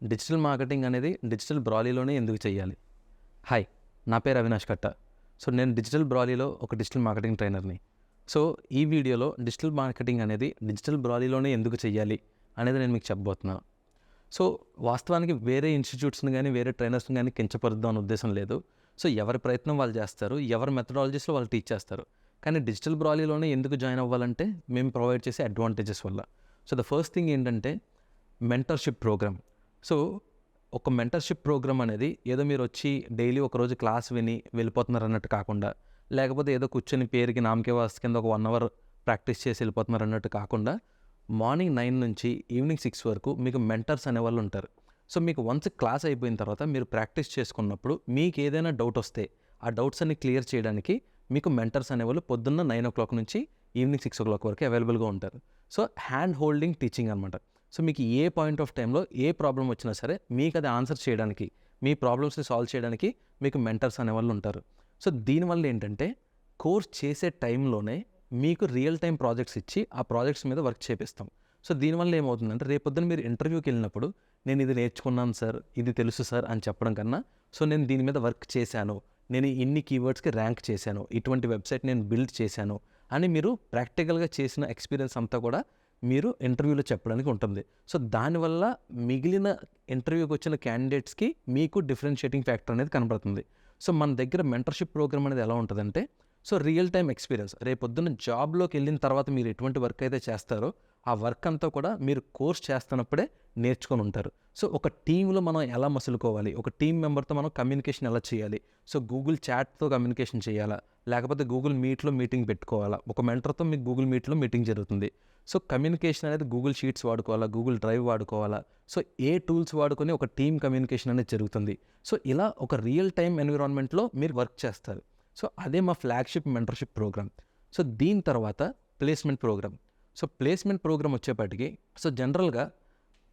Digital marketing అనేది digital బ్రాలీలోనే ఎందుకు చేయాలి? హాయ్, నా పేరు అవినాష్ కట్ట. సో నేను డిజిటల్ బ్రాలీలో ఒక డిజిటల్ మార్కెటింగ్ ట్రైనర్ని. సో ఈ వీడియోలో డిజిటల్ మార్కెటింగ్ అనేది డిజిటల్ బ్రాలీలోనే ఎందుకు చేయాలి అనేది నేను మీకు చెప్పబోతున్నాను. సో వాస్తవానికి వేరే ఇన్స్టిట్యూట్స్ని కానీ వేరే ట్రైనర్స్ని కానీ కించపరుద్దాం అనే ఉద్దేశం లేదు. సో ఎవరి ప్రయత్నం వాళ్ళు చేస్తారు, ఎవరి మెథడాలజీస్లో వాళ్ళు టీచ్ చేస్తారు. కానీ డిజిటల్ బ్రాలీలోనే ఎందుకు జాయిన్ అవ్వాలంటే మేము ప్రొవైడ్ చేసే అడ్వాంటేజెస్ వల్ల. సో ద ఫస్ట్ థింగ్ ఏంటంటే మెంటర్షిప్ ప్రోగ్రామ్. సో ఒక మెంటర్షిప్ ప్రోగ్రామ్ అనేది ఏదో మీరు వచ్చి డైలీ ఒకరోజు క్లాస్ విని వెళ్ళిపోతున్నారు అన్నట్టు కాకుండా, లేకపోతే ఏదో కూర్చొని పేరుకి నామకే వాస్తు కింద ఒక 1 hour ప్రాక్టీస్ చేసి వెళ్ళిపోతున్నారు అన్నట్టు కాకుండా, మార్నింగ్ 9 నుంచి ఈవినింగ్ 6 వరకు మీకు మెంటర్స్ అనేవాళ్ళు ఉంటారు. సో మీకు వన్స్ క్లాస్ అయిపోయిన తర్వాత మీరు ప్రాక్టీస్ చేసుకున్నప్పుడు మీకు ఏదైనా డౌట్ వస్తే ఆ డౌట్స్ అన్ని క్లియర్ చేయడానికి మీకు మెంటర్స్ అనేవాళ్ళు పొద్దున్న 9 o'clock నుంచి ఈవినింగ్ 6 o'clock వరకు అవైలబుల్గా ఉంటారు. సో హ్యాండ్ హోల్డింగ్ టీచింగ్ అనమాట. సో మీకు ఏ పాయింట్ ఆఫ్ టైంలో ఏ ప్రాబ్లం వచ్చినా సరే మీకు అది ఆన్సర్ చేయడానికి, మీ ప్రాబ్లమ్స్ని సాల్వ్ చేయడానికి మీకు మెంటర్స్ అనేవాళ్ళు ఉంటారు. సో దీనివల్ల ఏంటంటే కోర్స్ చేసే టైంలోనే మీకు రియల్ టైం ప్రాజెక్ట్స్ ఇచ్చి ఆ ప్రాజెక్ట్స్ మీద వర్క్ చేపిస్తాం. సో దీనివల్ల ఏమవుతుందంటే రేపొద్దున మీరు ఇంటర్వ్యూకి వెళ్ళినప్పుడు నేను ఇది నేర్చుకున్నాను సార్, ఇది తెలుసు సార్ అని చెప్పడం కన్నా, సో నేను దీని మీద వర్క్ చేశాను, నేను ఇన్ని కీవర్డ్స్కి ర్యాంక్ చేశాను, ఇటువంటి వెబ్సైట్ నేను బిల్డ్ చేశాను అని మీరు ప్రాక్టికల్గా చేసిన ఎక్స్పీరియన్స్ అంతా కూడా మీరు ఇంటర్వ్యూలో చెప్పడానికి ఉంటుంది. సో దానివల్ల మిగిలిన ఇంటర్వ్యూకి వచ్చిన క్యాండిడేట్స్కి మీకు డిఫరెన్షియేటింగ్ ఫ్యాక్టర్ అనేది కనబడుతుంది. సో మన దగ్గర మెంటర్షిప్ ప్రోగ్రామ్ అనేది ఎలా ఉంటుందంటే, సో రియల్ టైం ఎక్స్పీరియన్స్, రేపొద్దున జాబ్లోకి వెళ్ళిన తర్వాత మీరు ఎటువంటి వర్క్ అయితే చేస్తారో ఆ వర్క్ అంతా కూడా మీరు కోర్స్ చేస్తున్నప్పుడే నేర్చుకొని ఉంటారు. సో ఒక టీంలో మనం ఎలా మసులుకోవాలి, ఒక టీం మెంబర్తో మనం కమ్యూనికేషన్ ఎలా చేయాలి, సో గూగుల్ చాట్తో కమ్యూనికేషన్ చేయాలా, లేకపోతే గూగుల్ మీట్లో మీటింగ్ పెట్టుకోవాలా, ఒక మెంటర్తో మీకు గూగుల్ మీట్లో మీటింగ్ జరుగుతుంది. సో కమ్యూనికేషన్ అనేది గూగుల్ షీట్స్ వాడుకోవాలా, గూగుల్ డ్రైవ్ వాడుకోవాలా, సో ఏ టూల్స్ వాడుకొని ఒక టీమ్ కమ్యూనికేషన్ అనేది జరుగుతుంది. సో ఇలా ఒక రియల్ టైం ఎన్విరాన్మెంట్లో మీరు వర్క్ చేస్తారు. సో అదే మా ఫ్లాగ్షిప్ మెంటర్షిప్ ప్రోగ్రామ్. సో దీని తర్వాత placement program. So placement program వచ్చేప్పటికి, సో జనరల్గా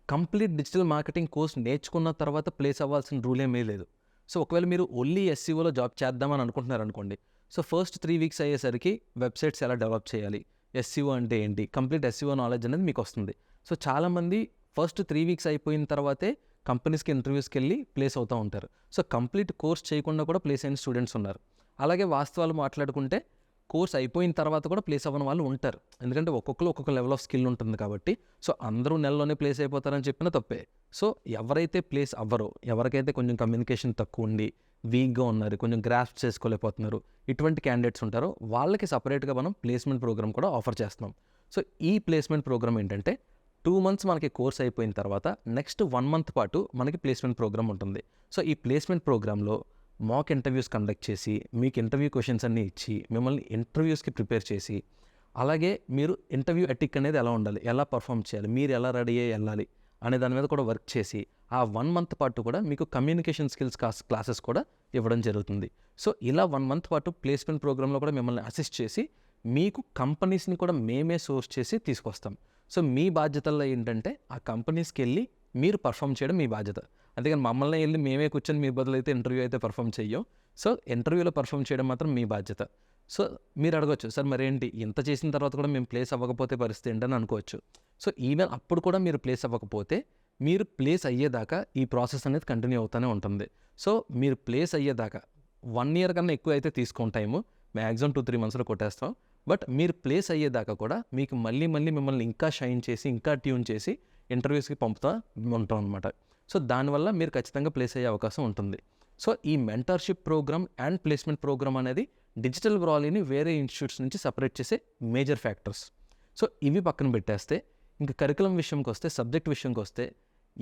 కంప్లీట్ డిజిటల్ మార్కెటింగ్ కోర్స్ నేర్చుకున్న తర్వాత ప్లేస్ అవ్వాల్సిన రూల్ ఏమీ లేదు. సో ఒకవేళ మీరు ఓన్లీ ఎస్సీఓలో జాబ్ చేద్దామని అనుకుంటున్నారు అనుకోండి, సో ఫస్ట్ 3 weeks అయ్యేసరికి వెబ్సైట్స్ ఎలా డెవలప్ చేయాలి, ఎస్సీఓ అంటే ఏంటి, కంప్లీట్ ఎస్సీఓ నాలెడ్జ్ అనేది మీకు వస్తుంది. సో చాలామంది ఫస్ట్ 3 weeks అయిపోయిన తర్వాతే కంపెనీస్కి ఇంటర్వ్యూస్కి వెళ్ళి ప్లేస్ అవుతూ ఉంటారు. సో కంప్లీట్ కోర్స్ చేయకుండా కూడా ప్లేస్ అయిన స్టూడెంట్స్ ఉన్నారు. అలాగే వాస్తవాలు మాట్లాడుకుంటే కోర్స్ అయిపోయిన తర్వాత కూడా ప్లేస్ అవ్వని వాళ్ళు ఉంటారు. ఎందుకంటే ఒక్కొక్కరు ఒక్కొక్క లెవెల్ ఆఫ్ స్కిల్ ఉంటుంది కాబట్టి. సో అందరూ నెలలోనే ప్లేస్ అయిపోతారని చెప్పినా తప్పే. సో ఎవరైతే ప్లేస్ అవ్వరో, ఎవరికైతే కొంచెం కమ్యూనికేషన్ తక్కువ ఉండి వీక్గా ఉన్నారు, కొంచెం గ్రాస్ప్ చేసుకోలేకపోతున్నారు, ఇటువంటి క్యాండిడేట్స్ ఉంటారో వాళ్ళకి సపరేట్గా మనం ప్లేస్మెంట్ ప్రోగ్రామ్ కూడా ఆఫర్ చేస్తున్నాం. సో ఈ ప్లేస్మెంట్ ప్రోగ్రామ్ ఏంటంటే 2 months మనకి కోర్స్ అయిపోయిన తర్వాత నెక్స్ట్ 1 month పాటు మనకి ప్లేస్మెంట్ ప్రోగ్రామ్ ఉంటుంది. సో ఈ ప్లేస్మెంట్ ప్రోగ్రాంలో మాక్ ఇంటర్వ్యూస్ కండక్ట్ చేసి, మీకు ఇంటర్వ్యూ క్వశ్చన్స్ అన్నీ ఇచ్చి, మిమ్మల్ని ఇంటర్వ్యూస్కి ప్రిపేర్ చేసి, అలాగే మీరు ఇంటర్వ్యూ ఎటిక్ అనేది ఎలా ఉండాలి, ఎలా పర్ఫామ్ చేయాలి, మీరు ఎలా రెడీ అయ్యి వెళ్ళాలి అనే దాని మీద కూడా వర్క్ చేసి, ఆ 1 month పాటు కూడా మీకు కమ్యూనికేషన్ స్కిల్స్ క్లాసెస్ కూడా ఇవ్వడం జరుగుతుంది. సో ఇలా 1 month పాటు ప్లేస్మెంట్ ప్రోగ్రాంలో కూడా మిమ్మల్ని అసిస్ట్ చేసి, మీకు కంపెనీస్ని కూడా మేమే సోర్స్ చేసి తీసుకొస్తాం. సో మీ బాధ్యతల్లో ఏంటంటే ఆ కంపెనీస్కి వెళ్ళి మీరు పర్ఫామ్ చేయడం మీ బాధ్యత. అందుకని మమ్మల్ని వెళ్ళి మేమే కూర్చొని మీ బదులు అయితే ఇంటర్వ్యూ అయితే పర్ఫామ్ చెయ్యం. సో ఇంటర్వ్యూలో పర్ఫామ్ చేయడం మాత్రం మీ బాధ్యత. సో మీరు అడగవచ్చు, సార్ మరేంటి ఇంత చేసిన తర్వాత కూడా మేము ప్లేస్ అవ్వకపోతే పరిస్థితి ఏంటని అనుకోవచ్చు. సో ఈవెన్ అప్పుడు కూడా మీరు ప్లేస్ అవ్వకపోతే మీరు ప్లేస్ అయ్యేదాకా ఈ ప్రాసెస్ అనేది కంటిన్యూ అవుతూనే ఉంటుంది. సో మీరు ప్లేస్ అయ్యేదాకా 1 year కన్నా ఎక్కువ అయితే తీసుకున్న టైము, మ్యాక్సిమం 2-3 monthsలో కొట్టేస్తాం. బట్ మీరు ప్లేస్ అయ్యేదాకా కూడా మీకు మళ్ళీ మిమ్మల్ని ఇంకా షైన్ చేసి, ఇంకా ట్యూన్ చేసి ఇంటర్వ్యూస్కి పంపుతూ ఉంటాం అనమాట. సో దానివల్ల మీరు ఖచ్చితంగా ప్లేస్ అయ్యే అవకాశం ఉంటుంది. సో ఈ mentorship program and placement program అనేది డిజిటల్ బ్రాలీని వేరే ఇన్స్టిట్యూట్స్ నుంచి సపరేట్ చేసే మేజర్ ఫ్యాక్టర్స్. సో ఇవి పక్కన పెట్టేస్తే ఇంకా కరికులం విషయంకి వస్తే, సబ్జెక్ట్ విషయంకి వస్తే,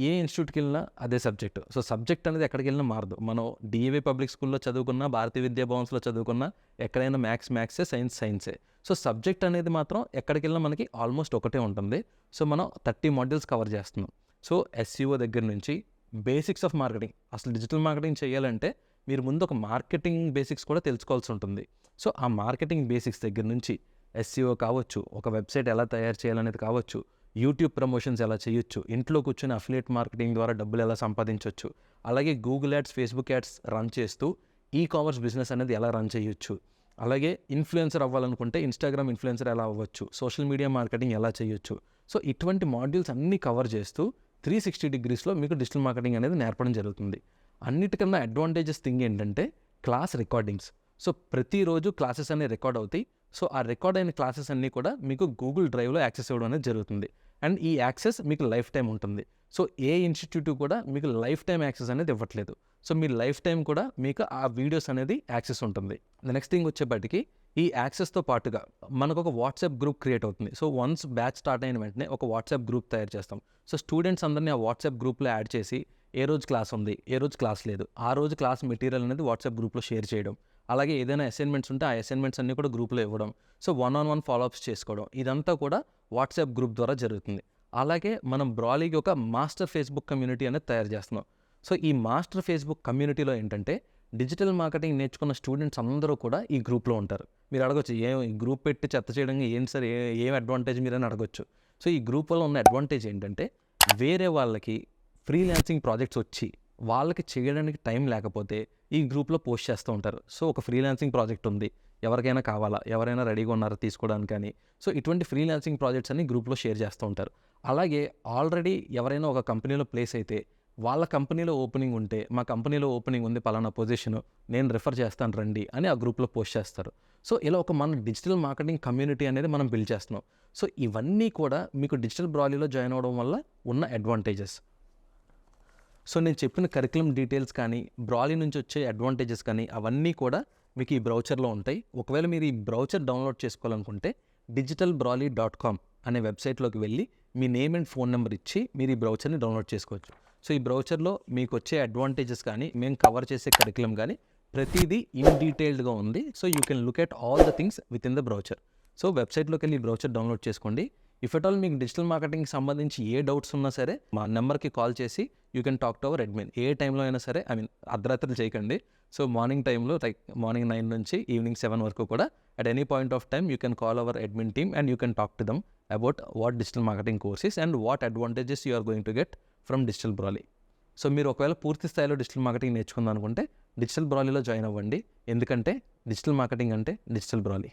ఏ ఇన్స్టిట్యూట్కి వెళ్ళినా అదే సబ్జెక్టు. సో సబ్జెక్ట్ అనేది ఎక్కడికి వెళ్ళినా మారదు. మనం డిఏవి పబ్లిక్ స్కూల్లో చదువుకున్నా, భారతీయ విద్యాభవన్స్లో చదువుకున్నా, ఎక్కడైనా మ్యాథ్సే, సైన్సే. సో సబ్జెక్ట్ అనేది మాత్రం ఎక్కడికి వెళ్ళినా మనకి ఆల్మోస్ట్ ఒకటే ఉంటుంది. సో మనం 30 modules కవర్ చేస్తున్నాం. సో ఎస్సీఓ దగ్గర నుంచి బేసిక్స్ ఆఫ్ మార్కెటింగ్, అసలు డిజిటల్ మార్కెటింగ్ చేయాలంటే మీరు ముందు ఒక మార్కెటింగ్ బేసిక్స్ కూడా తెలుసుకోవాల్సి ఉంటుంది. సో ఆ మార్కెటింగ్ బేసిక్స్ దగ్గర నుంచి ఎస్సీఓ కావచ్చు, ఒక వెబ్సైట్ ఎలా తయారు చేయాలనేది కావచ్చు, యూట్యూబ్ ప్రమోషన్స్ ఎలా చేయొచ్చు, ఇంట్లో కూర్చొని అఫిలియేట్ మార్కెటింగ్ ద్వారా డబ్బులు ఎలా సంపాదించవచ్చు, అలాగే Google ads, Facebook ads run చేస్తూ కామర్స్ బిజినెస్ అనేది ఎలా రన్ చేయొచ్చు, అలాగే ఇన్ఫ్లుయెన్సర్ అవ్వాలనుకుంటే ఇన్స్టాగ్రామ్ ఇన్ఫ్లుయెన్సర్ ఎలా అవ్వచ్చు, సోషల్ మీడియా మార్కెటింగ్ ఎలా చేయొచ్చు. సో ఇటువంటి మాడ్యూల్స్ అన్నీ కవర్ చేస్తూ 360 degreesలో మీకు డిజిటల్ మార్కెటింగ్ అనేది నేర్పడం జరుగుతుంది. అన్నిటికన్నా అడ్వాంటేజెస్ థింగ్ ఏంటంటే క్లాస్ రికార్డింగ్స్. సో ప్రతిరోజు క్లాసెస్ అనేవి రికార్డ్ అవుతాయి. సో ఆ రికార్డ్ అయిన క్లాసెస్ అన్నీ కూడా మీకు గూగుల్ డ్రైవ్లో యాక్సెస్ ఇవ్వడం అనేది జరుగుతుంది. అండ్ ఈ యాక్సెస్ మీకు లైఫ్ టైం ఉంటుంది. సో ఏ ఇన్స్టిట్యూట్ కూడా మీకు లైఫ్ టైం యాక్సెస్ అనేది ఇవ్వట్లేదు. సో మీ లైఫ్ టైం కూడా మీకు ఆ వీడియోస్ అనేది యాక్సెస్ ఉంటుంది. నెక్స్ట్ థింగ్ వచ్చేప్పటికి ఈ యాక్సెస్తో పాటుగా మనకు ఒక వాట్సాప్ గ్రూప్ క్రియేట్ అవుతుంది. సో వన్స్ బ్యాచ్ స్టార్ట్ అయిన వెంటనే ఒక వాట్సాప్ గ్రూప్ తయారు చేస్తాం. సో స్టూడెంట్స్ అందరినీ ఆ వాట్సాప్ గ్రూప్లో యాడ్ చేసి ఏ రోజు క్లాస్ ఉంది, ఏ రోజు క్లాస్ లేదు, ఆ రోజు క్లాస్ మెటీరియల్ అనేది వాట్సాప్ గ్రూప్లో షేర్ చేయడం. అలాగే ఏదైనా అసైన్మెంట్స్ ఉంటే ఆ అసైన్మెంట్స్ అన్నీ కూడా గ్రూప్లో ఇవ్వడం. సో 1-on-1 ఫాలోఅప్స్ చేసుకోవడం. ఇదంతా కూడా వాట్సాప్ గ్రూప్ ద్వారా జరుగుతుంది. అలాగే మనం బ్రాలీకి ఒక మాస్టర్ ఫేస్బుక్ కమ్యూనిటీ అనేది తయారు చేస్తున్నాం. సో ఈ మాస్టర్ ఫేస్బుక్ కమ్యూనిటీలో ఏంటంటే డిజిటల్ మార్కెటింగ్ నేర్చుకున్న స్టూడెంట్స్ అందరూ కూడా ఈ గ్రూప్లో ఉంటారు. మీరు అడగొచ్చు, ఈ గ్రూప్ పెట్టి చెత్త చేయడం ఏంటి సార్, ఏం అడ్వాంటేజ్ మీరని అడగొచ్చు. సో ఈ గ్రూప్ వల్ల ఉన్న అడ్వాంటేజ్ ఏంటంటే వేరే వాళ్ళకి ఫ్రీలాన్సింగ్ ప్రాజెక్ట్స్ వచ్చి వాళ్ళకి చేయడానికి టైం లేకపోతే ఈ గ్రూప్లో పోస్ట్ చేస్తూ ఉంటారు. సో ఒక ఫ్రీలాన్సింగ్ ప్రాజెక్ట్ ఉంది, ఎవరికైనా కావాలా, ఎవరైనా రెడీగా ఉన్నారా తీసుకోవడానికి కానీ. సో ఇటువంటి ఫ్రీలాన్సింగ్ ప్రాజెక్ట్స్ అన్ని గ్రూప్లో షేర్ చేస్తూ ఉంటారు. అలాగే ఆల్రెడీ ఎవరైనా ఒక కంపెనీలో ప్లేస్ అయితే వాళ్ళ కంపెనీలో ఓపెనింగ్ ఉంటే, మా కంపెనీలో ఓపెనింగ్ ఉంది పలానా పొజిషన్, నేను రిఫర్ చేస్తాను రండి అని ఆ గ్రూప్లో పోస్ట్ చేస్తారు. సో ఇలా ఒక మన డిజిటల్ మార్కెటింగ్ కమ్యూనిటీ అనేది మనం బిల్డ్ చేస్తున్నాం. సో ఇవన్నీ కూడా మీకు డిజిటల్ బ్రాలీలో జాయిన్ అవ్వడం వల్ల ఉన్న అడ్వాంటేజెస్. సో నేను చెప్పిన కరికులం డీటెయిల్స్ కానీ, బ్రాలీ నుంచి వచ్చే అడ్వాంటేజెస్ కానీ అవన్నీ కూడా మీకు ఈ బ్రౌచర్లో ఉంటాయి. ఒకవేళ మీరు ఈ బ్రౌచర్ డౌన్లోడ్ చేసుకోవాలనుకుంటే digitalbrolly.com అనే వెబ్సైట్లోకి వెళ్ళి మీ నేమ్ అండ్ ఫోన్ నెంబర్ ఇచ్చి మీరు ఈ బ్రౌచర్ని డౌన్లోడ్ చేసుకోవచ్చు. సో ఈ బ్రౌచర్లో మీకు వచ్చే అడ్వాంటేజెస్ కానీ, మేము కవర్ చేసే కరికులం కానీ ప్రతిదీ ఇన్ డీటెయిల్డ్గా ఉంది. So you can look at all the things with in the brochure. So వెబ్సైట్లోకి వెళ్ళి ఈ బ్రౌచర్ డౌన్లోడ్ చేసుకోండి. ఇఫ్ ఎట్ ఆల్ మీకు డిజిటల్ మార్కెటింగ్కి సంబంధించి ఏ డౌట్స్ ఉన్నా సరే మా నెంబర్కి కాల్ చేసి you can talk to our admin. ఏ టైంలో అయినా సరే, అర్ధరాత్రులు చేయకండి. సో మార్నింగ్ టైంలో మార్నింగ్ 9 నుంచి ఈవినింగ్ 7 వరకు కూడా at any point of time you can call our admin team and you can talk to them about what digital marketing course is and what advantages you are going to get from digital Brolly. So మీరు ఒకవేళ పూర్తి స్థాయిలో digital marketing నేర్చుకుందాం అనుకుంటే digital బ్రాలీలో join అవ్వండి. ఎందుకంటే digital marketing అంటే digital బ్రాలీ.